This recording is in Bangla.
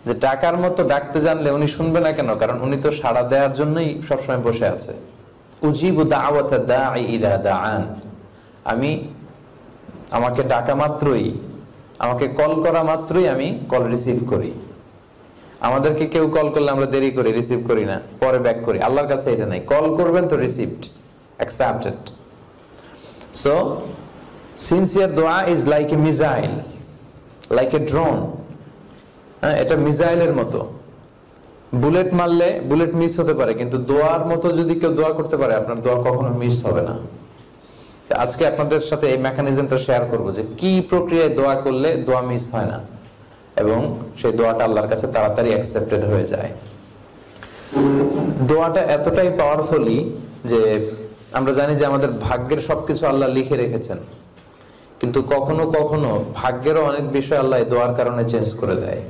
যে টাকার মতো ডাকতে জানলে উনি শুনবে না কেন? কারণ উনি তো সাড়া দেওয়ার জন্যই সবসময় বসে আছে। উজিবু দাওয়াতা দাঈ ইযা দাআন, আমি আমাকে ডাকা মাত্রই, আমাকে কল করা মাত্রই আমি কল রিসিভ করি। আমাদেরকে কেউ কল করলে আমরা দেরি করি, রিসিভ করি না, পরে ব্যাক করি। আল্লাহর কাছে এটা নাই, কল করবেন তো রিসিভড, অ্যাকসেপ্টেড। সো সিনসিয়ার দোয়া is like a missile, like a drone. এটা মিসাইলের মতো, বুলেট মারলে বুলেট মিস হতে পারে, কিন্তু দোয়ার মতো যদি কেউ দোয়া করতে পারে, আপনার দোয়া কখনো মিস হবে না। আজকে আপনাদের সাথে এই মেকানিজমটা শেয়ার করব যে কি প্রক্রিয়ায় দোয়া করলে দোয়া মিস হয় না এবং সেই দোয়াটা আল্লাহর কাছে তাড়াতাড়ি অ্যাকসেপ্টেড হয়ে যায়। দোয়াটা এতটাই পাওয়ারফুলি যে আমরা জানি যে আমাদের ভাগ্যের সবকিছু আল্লাহ লিখে রেখেছেন, কিন্তু কখনো কখনো ভাগ্যেরও অনেক বিষয় আল্লাহ দোয়ার কারণে চেঞ্জ করে দেয়।